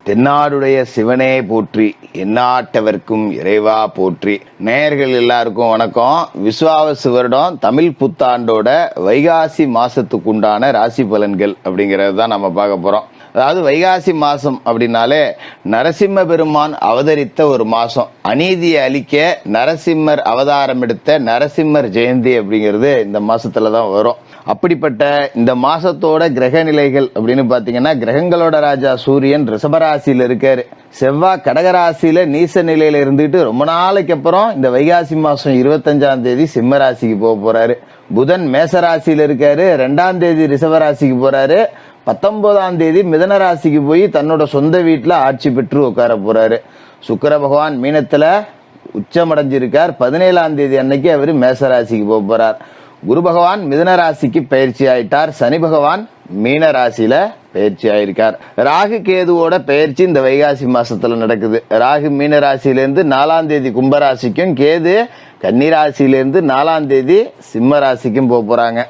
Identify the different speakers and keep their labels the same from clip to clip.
Speaker 1: தென்னாடுடைய சிவனே போற்றி, எந்நாட்டவர்க்கும் இறைவா போற்றி. நேயர்கள் எல்லாருக்கும் வணக்கம். விசுவாவசு வருடம் தமிழ் புத்தாண்டோட வைகாசி மாசத்துக்கு உண்டான ராசி பலன்கள் அப்படிங்கறது தான் நம்ம பார்க்க போறோம். அதாவது வைகாசி மாசம் அப்படின்னாலே நரசிம்ம பெருமான் அவதரித்த ஒரு மாசம். அநீதியை அழிக்க நரசிம்மர் அவதாரம் எடுத்த நரசிம்மர் ஜெயந்தி அப்படிங்கிறது இந்த மாசத்துலதான் வரும். அப்படிப்பட்ட இந்த மாசத்தோட கிரக நிலைகள் அப்படின்னு பாத்தீங்கன்னா, கிரகங்களோட ராஜா சூரியன் ரிஷபராசியில இருக்காரு. செவ்வாய் கடகராசியில நீச நிலையில இருந்துட்டு ரொம்ப நாளைக்கு அப்புறம் இந்த வைகாசி மாசம் 25ஆம் தேதி சிம்ம ராசிக்கு போக போறாரு. புதன் மேசராசியில இருக்காரு. 2ஆம் தேதி ரிஷபராசிக்கு போறாரு. 19ஆம் தேதி மிதன ராசிக்கு போய் தன்னோட சொந்த வீட்டுல ஆட்சி பெற்று உட்கார போறாரு. சுக்கிர பகவான் மீனத்துல உச்சமடைஞ்சிருக்கார். 17ஆம் தேதி அன்னைக்கு அவரு மேசராசிக்கு போக போறார். குரு பகவான் மிதன ராசிக்கு பயிற்சி ஆயிட்டார். சனி பகவான் மீன ராசியில பயிற்சி ஆயிருக்கார். ராகு கேதுவோட பயிற்சி இந்த வைகாசி மாசத்துல நடக்குது. ராகு மீன ராசியிலிருந்து 4ஆம் தேதி கும்பராசிக்கும், கேது கன்னிராசியிலிருந்து 4ஆம் தேதி சிம்ம ராசிக்கும் போறாங்க.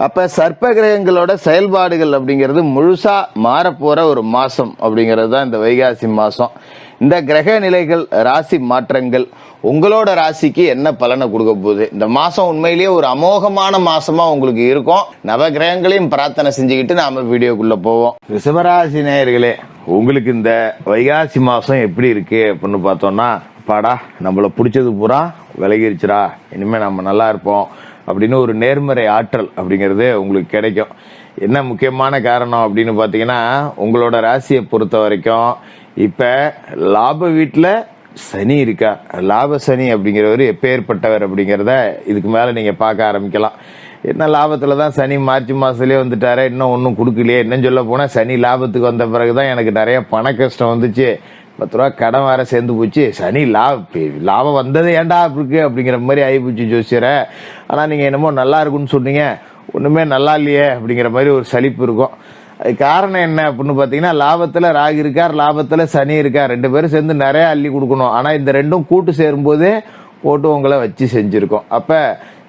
Speaker 1: அப்ப சர்ப்ப கிரகங்களோட செயல்பாடுகள் அப்படிங்கிறது முழுசா மாறப்போற ஒரு மாசம் அப்படிங்கிறது தான் இந்த வைகாசி மாசம். இந்த கிரக நிலைகள், ராசி மாற்றங்கள் உங்களோட ராசிக்கு என்ன பலனை கொடுக்க போகுது? இந்த மாசம் உண்மையிலேயே ஒரு அமோகமான மாசமா உங்களுக்கு இருக்கும். நவ கிரகங்களையும் பிரார்த்தனை செஞ்சுக்கிட்டு நாம வீடியோக்குள்ள போவோம். ரிஷபராசி நேயர்களே, உங்களுக்கு இந்த வைகாசி மாசம் எப்படி இருக்கு அப்படின்னு பார்த்தோம்னா, பாடா நம்மள பிடிச்சது பூரா விலகிருச்சுரா, இனிமே நம்ம நல்லா இருப்போம் அப்படின்னு ஒரு நேர்மறை ஆற்றல் அப்படிங்கிறது உங்களுக்கு கிடைக்கும். என்ன முக்கியமான காரணம் அப்படின்னு பாத்தீங்கன்னா, உங்களோட ராசியை பொறுத்த வரைக்கும் இப்ப லாப வீட்டுல சனி இருக்கா. லாப சனி அப்படிங்கிறவர் எப்பேற்பட்டவர் அப்படிங்கிறத இதுக்கு மேல நீங்க பார்க்க ஆரம்பிக்கலாம். என்ன லாபத்துலதான் சனி மார்ச் மாசத்துலயே வந்துட்டாரு, இன்னும் ஒன்னும் கொடுக்கலையே. இன்னும் சொல்ல போனா சனி லாபத்துக்கு வந்த பிறகுதான் எனக்கு நிறைய பண கஷ்டம் வந்துச்சு, 10 ரூபா கடன் வேற சேர்ந்து போச்சு, சனி லாபம் வந்தது ஏன்டா இருக்கு அப்படிங்கிற மாதிரி ஆயிப்போச்சு ஜோசியரை. ஆனா நீங்க என்னமோ நல்லா இருக்குன்னு சொன்னீங்க, ஒண்ணுமே நல்லா இல்லையே அப்படிங்கிற மாதிரி ஒரு சலிப்பு இருக்கும். அது காரணம் என்ன அப்படின்னு பாத்தீங்கன்னா, லாபத்துல ராகு இருக்கார், லாபத்துல சனி இருக்கார். 2 பேரும் சேர்ந்து நிறைய அள்ளி கொடுக்கணும். ஆனா இந்த ரெண்டும் கூட்டு சேரும் போது போட்டு உங்களை வச்சு செஞ்சிருக்கோம். அப்ப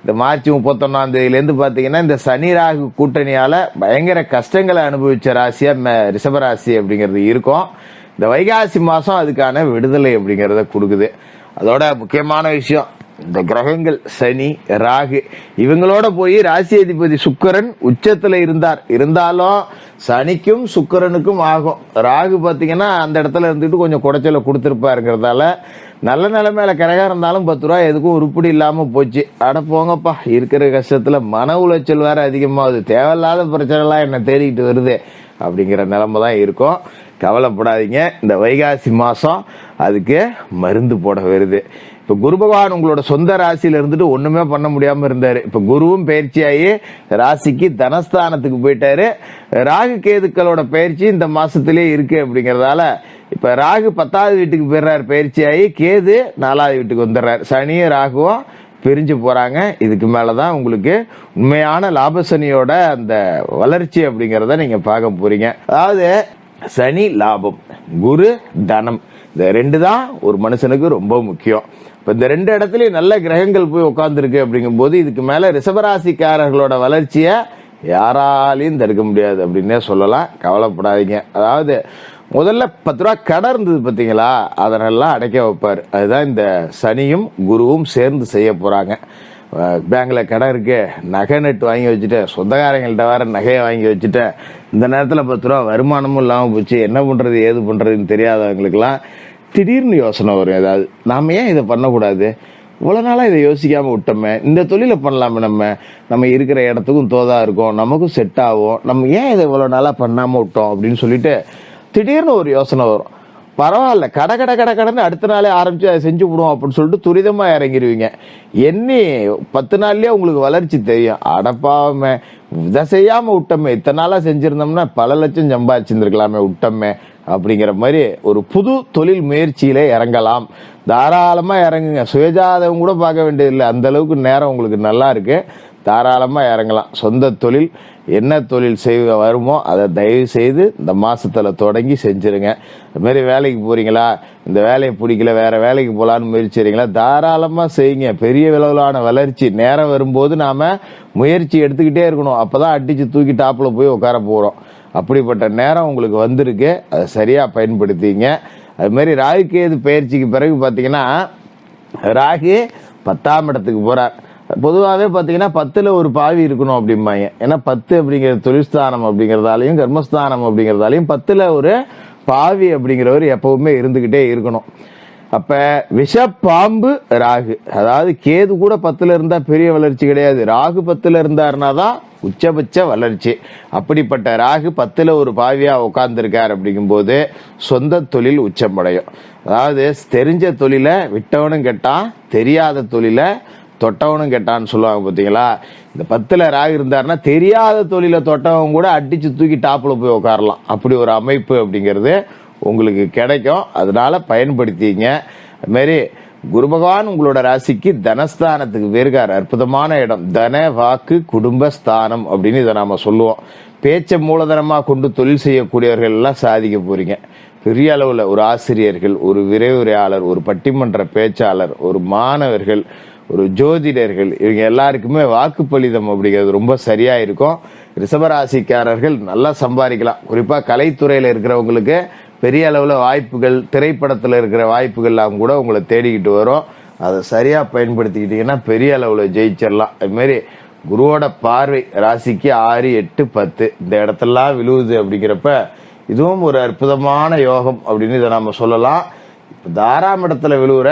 Speaker 1: இந்த மார்ச் 31ஆம் தேதியில இருந்து பாத்தீங்கன்னா, இந்த சனி ராகு கூட்டணியால பயங்கர கஷ்டங்களை அனுபவிச்ச ராசியா ரிஷபராசி அப்படிங்கிறது இருக்கும். இந்த வைகாசி மாசம் அதுக்கான விடுதலை அப்படிங்கறத கொடுக்குது. அதோட முக்கியமான விஷயம், இந்த கிரகங்கள் சனி ராகு இவங்களோட போய் ராசி அதிபதி சுக்கிரன் உச்சத்துல இருந்தாலும் சனிக்கும் சுக்கிரனுக்கும் ஆகும். ராகு பாத்தீங்கன்னா அந்த இடத்துல இருந்துட்டு கொஞ்சம் குடைச்சல கொடுத்திருப்பாருங்கிறதால நல்ல நிலைமையில கிரகம் இருந்தாலும் 10 ரூபா எதுக்கும் உருப்படி இல்லாம போச்சு. அட போங்கப்பா, இருக்கிற கஷ்டத்துல மன உளைச்சல் வேற அதிகமாகுது, தேவையில்லாத பிரச்சனை எல்லாம் என்ன தேடிக்கிட்டு வருது அப்படிங்கிற நிலைமை தான் இருக்கும். கவலைப்படாதீங்க, இந்த வைகாசி மாசம் அதுக்கு மருந்து போட வருது. இப்ப குரு பகவான் உங்களோட சொந்த ராசியில இருந்துட்டு ஒண்ணுமே பண்ண முடியாம இருந்தாரு. இப்ப குருவும் பயிற்சியாகி ராசிக்கு தனஸ்தானத்துக்கு போயிட்டாரு. ராகு கேதுக்களோட பயிற்சி இந்த மாசத்திலேயே இருக்கு அப்படிங்கறதால இப்ப ராகு 10ஆவது வீட்டுக்கு போயிடுறாரு பயிற்சியாகி, கேது 4ஆவது வீட்டுக்கு வந்துடுறாரு. சனியும் ராகுவும் பிரிஞ்சு போறாங்க. இதுக்கு மேலதான் உங்களுக்கு உண்மையான லாபசனியோட அந்த வளர்ச்சி அப்படிங்கறத நீங்க பார்க்க போறீங்க. அதாவது சனி லாபம், குரு தனம், இந்த 2 தான் ஒரு மனுஷனுக்கு ரொம்ப முக்கியம். இப்ப இந்த 2 இடத்துலயும் நல்ல கிரகங்கள் போய் உட்கார்ந்து இருக்கு அப்படிங்கும் போது இதுக்கு மேல ரிஷபராசிக்காரர்களோட வளர்ச்சிய யாராலையும் தடுக்க முடியாது அப்படின்னே சொல்லலாம். கவலைப்படாதீங்க. அதாவது முதல்ல 10 ரூபா கடை இருந்தது பாத்தீங்களா, அதனெல்லாம் அடைக்க வைப்பாரு. அதுதான் இந்த சனியும் குருவும் சேர்ந்து செய்ய போறாங்க. பேங்க்ல கடை இருக்கு, நகை நட்டு வாங்கி வச்சுட்டேன், சொந்தக்காரங்கள்ட்ட வேற நகையை வாங்கி வச்சுட்டேன், இந்த நேரத்துல 10 ரூபா வருமானமும் இல்லாம போச்சு, என்ன பண்றது ஏது பண்றதுன்னு தெரியாதவங்களுக்கு எல்லாம் திடீர்னு யோசனை வரும். ஏதாவது நாம ஏன் இதை பண்ணக்கூடாது, இவ்வளவு நாளா இதை யோசிக்காம விட்டோமே, இந்த தொழிலை பண்ணலாமே, நம்ம இருக்கிற இடத்துக்கும் தோதா இருக்கும், நமக்கும் செட் ஆகும், நம்ம ஏன் இதை இவ்வளவு நாளா பண்ணாம விட்டோம் அப்படின்னு சொல்லிட்டு திடீர்னு ஒரு யோசனை வரும். பரவாயில்ல, கடன்னு அடுத்த நாளே ஆரம்பிச்சு அதை செஞ்சு விடுவோம் அப்படின்னு சொல்லிட்டு துரிதமா இறங்கிடுவீங்க. எண்ணி 10 நாள்லயே உங்களுக்கு வளர்ச்சி தெரியும். அடப்பாவமே, இதை செய்யாம விட்டோமே, இத்தனை நாளா செஞ்சிருந்தோம்னா பல லட்சம் சம்பாதிச்சிருந்துருக்கலாமே விட்டோமே அப்படிங்கிற மாதிரி ஒரு புது தொழில் முயற்சியில இறங்கலாம். தாராளமா இறங்குங்க. சுயஜாதகம் கூட பார்க்க வேண்டியதில்லை, அந்த அளவுக்கு நேரம் உங்களுக்கு நல்லா இருக்கு. தாராளமா இறங்கலாம். சொந்த தொழில் என்ன தொழில் செய்ய வருமோ அதை தயவு செய்து இந்த மாசத்துல தொடங்கி செஞ்சிருங்க. இந்த மாதிரி வேலைக்கு போறீங்களா, இந்த வேலையை பிடிக்கல வேற வேலைக்கு போலான்னு முயற்சிறீங்களா, தாராளமா செய்யுங்க. பெரிய அளவிலான வளர்ச்சி நேரம் வரும்போது நாம முயற்சி எடுத்துக்கிட்டே இருக்கணும். அப்பதான் அடிச்சு தூக்கி டாப்ல போய் உட்கார போறோம். அப்படிப்பட்ட நேரம் உங்களுக்கு வந்திருக்கு, அதை சரியா பயன்படுத்திங்க. அது மாதிரி ராகு கேது பயிற்சிக்கு பிறகு பார்த்தீங்கன்னா ராகு 10ஆம் இடத்துக்கு போறார். பொதுவாகவே பார்த்தீங்கன்னா 10ல் ஒரு பாவி இருக்கணும் அப்படிம்பாங்க. ஏன்னா 10 அப்படிங்கிறது தொழில்ஸ்தானம் அப்படிங்கிறதாலையும் கர்மஸ்தானம் அப்படிங்கிறதாலையும் 10ல் ஒரு பாவி அப்படிங்கிறவர் எப்பவுமே இருந்துகிட்டே இருக்கணும். அப்ப விஷப்பாம்பு ராகு, அதாவது கேது கூட 10ல் இருந்தா பெரிய வளர்ச்சி கிடையாது, ராகு 10ல் இருந்தாருன்னா தான் உச்சபட்ச வளர்ச்சி. அப்படிப்பட்ட ராகு 10ல் ஒரு பாவியா உட்கார்ந்துருக்கார் அப்படிங்கும்போது சொந்த தொழில் உச்சமடையும். அதாவது தெரிஞ்ச தொழிலை விட்டவனும் கெட்டான், தெரியாத தொழிலை தொட்டவனும் கெட்டான்னு சொல்லுவாங்க பார்த்தீங்களா. இந்த 10ல் ராகு இருந்தாருன்னா தெரியாத தொழிலை தொட்டவன் கூட அடிச்சு தூக்கி டாப்ல போய் உட்காரலாம். அப்படி ஒரு அமைப்பு அப்படிங்கிறது உங்களுக்கு கிடைக்கும். அதனால பயன்படுத்திங்க. அது மாதிரி குரு பகவான் உங்களோட ராசிக்கு தனஸ்தானத்துக்கு போயிருக்காரு. அற்புதமான இடம், தன வாக்கு குடும்பஸ்தானம் அப்படின்னு இதை நாம சொல்லுவோம். பேச்சை மூலதனமா கொண்டு தொழில் செய்யக்கூடியவர்கள் எல்லாம் சாதிக்க போறீங்க. பெரிய அளவுல ஒரு ஆசிரியர்கள், ஒரு விரைவுரையாளர், ஒரு பட்டிமன்ற பேச்சாளர், ஒரு மாணவர்கள், ஒரு ஜோதிடர்கள், இவங்க எல்லாருக்குமே வாக்குப்பளிதம் அப்படிங்கிறது ரொம்ப சரியா இருக்கும். ரிஷபராசிக்காரர்கள் நல்லா சம்பாதிக்கலாம். குறிப்பா கலைத்துறையில இருக்கிறவங்களுக்கு பெரிய அளவுல வாய்ப்புகள், திரைப்படத்துல இருக்கிற வாய்ப்புகள்லாம் கூட உங்களை தேடிக்கிட்டு வரும். அதை சரியா பயன்படுத்திக்கிட்டீங்கன்னா பெரிய அளவுல ஜெயிச்சிடலாம். அது மாதிரி குருவோட பார்வை ராசிக்கு 6, 8, 10 இந்த இடத்தெல்லாம் விழுவுது அப்படிங்கிறப்ப இதுவும் ஒரு அற்புதமான யோகம் அப்படின்னு இதை நம்ம சொல்லலாம். இப்போ 6ஆம் இடத்துல விழுவுற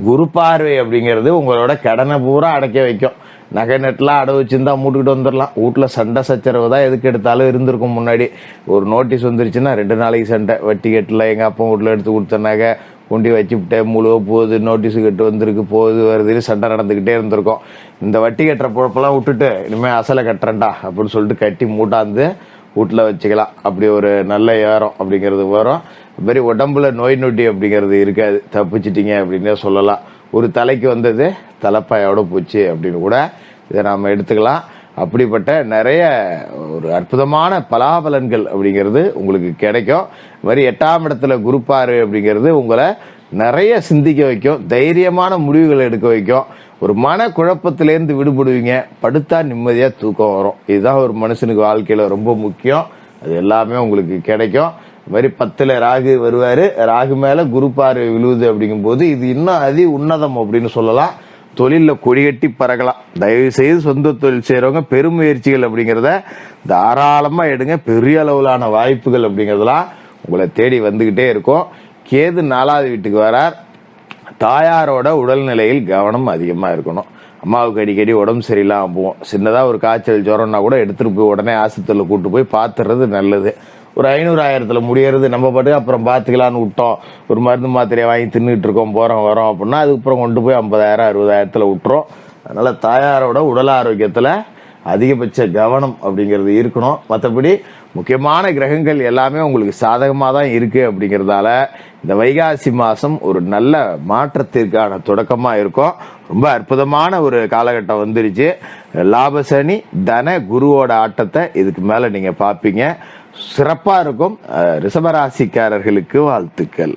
Speaker 1: குரு பார்வை அப்படிங்கிறது உங்களோட கடனை பூரா அடைக்க வைக்கும். நகை நெட்லாம் அடை வச்சிருந்தா மூட்டுக்கிட்டு வந்துடலாம். வீட்டுல சண்டை சச்சரவு தான் எதுக்கு எடுத்தாலும் இருந்திருக்கும். முன்னாடி ஒரு நோட்டீஸ் வந்துருச்சுன்னா 2 நாளைக்கு சண்டை. வட்டி கட்டல, எங்க அப்பா வீட்டுல எடுத்து கொடுத்த நகை கொண்டி வச்சுவிட்டேன், முழுவ போகுது, நோட்டீஸ் கட்டு வந்திருக்கு, போகுது வருது, சண்டை நடந்துகிட்டே இருந்திருக்கும். இந்த வட்டி கட்டுற பொழப்பெல்லாம் விட்டுட்டு இனிமே அசலை கட்டுறேன்டா அப்படின்னு சொல்லிட்டு கட்டி மூட்டாந்து வீட்டில் வச்சுக்கலாம். அப்படி ஒரு நல்ல ஏறம் அப்படிங்கிறது வரும். அது மாதிரி உடம்புல நோய் நொட்டி அப்படிங்கிறது இருக்காது, தப்பிச்சிட்டிங்க அப்படின்னே சொல்லலாம். ஒரு தலைக்கு வந்தது தலைப்பாயோட போச்சு அப்படின்னு கூட இதை நாம் எடுத்துக்கலாம். அப்படிப்பட்ட நிறைய ஒரு அற்புதமான பலாபலன்கள் அப்படிங்கிறது உங்களுக்கு கிடைக்கும். இது மாதிரி 8ஆம் இடத்துல குரு பார்வை அப்படிங்கிறது உங்களை நிறைய சிந்திக்க வைக்கும், தைரியமான முடிவுகளை எடுக்க வைக்கும். ஒரு மன குழப்பத்திலேருந்து விடுபடுவீங்க, படுத்தா நிம்மதியா தூக்கம் வரும். இதுதான் ஒரு மனுஷனுக்கு வாழ்க்கையில ரொம்ப முக்கியம். அது எல்லாமே உங்களுக்கு கிடைக்கும். இது மாதிரி 10ல் ராகு வருவாரு, ராகு மேல குரு பார்வை விழுவுது அப்படிங்கும் போது இது இன்னும் அதி உன்னதம் அப்படின்னு சொல்லலாம். தொழில கொடிகட்டி பறக்கலாம். தயவு செய்து சொந்த தொழில் செய்யறவங்க பெருமுயற்சிகள் அப்படிங்கிறத தாராளமா எடுங்க. பெரிய அளவிலான வாய்ப்புகள் அப்படிங்கிறதுலாம் உங்களை தேடி வந்துகிட்டே இருக்கும். கேது 4வது வீட்டுக்கு வரார். தாயாரோட உடல்நிலையில் கவனம் அதிகமா இருக்கணும். அம்மாவுக்கு அடிக்கடி உடம்பு சரியில்லாம போவோம். சின்னதா ஒரு காய்ச்சல் ஜுரம்னா கூட எடுத்துட்டு போய் உடனே ஆஸ்பத்திரியில் கூட்டு போய் பார்த்துறது நல்லது. ஒரு 500-1000த்துல முடியறது நம்ம பாட்டு அப்புறம் பார்த்துக்கலான்னு விட்டோம். ஒரு மருந்து மாத்திரையை வாங்கி தின்னுட்டு இருக்கோம், போறோம் வரோம் அப்படின்னா அதுக்கப்புறம் கொண்டு போய் 50,000-60,000த்துல விட்டுரும். அதனால தாயாரோட உடல் ஆரோக்கியத்துல அதிகபட்ச கவனம் அப்படிங்கிறது இருக்கணும். மற்றபடி முக்கியமான கிரகங்கள் எல்லாமே உங்களுக்கு சாதகமாக தான் இருக்கு அப்படிங்கிறதால இந்த வைகாசி மாசம் ஒரு நல்ல மாற்றத்திற்கான தொடக்கமா இருக்கும். ரொம்ப அற்புதமான ஒரு காலகட்டம் வந்துருச்சு. லாபசனி தன குருவோட ஆட்டத்தை இதுக்கு மேல நீங்க பாப்பீங்க. சிறப்பா இருக்கும். ரிஷபராசிக்காரர்களுக்கு வாழ்த்துக்கள்.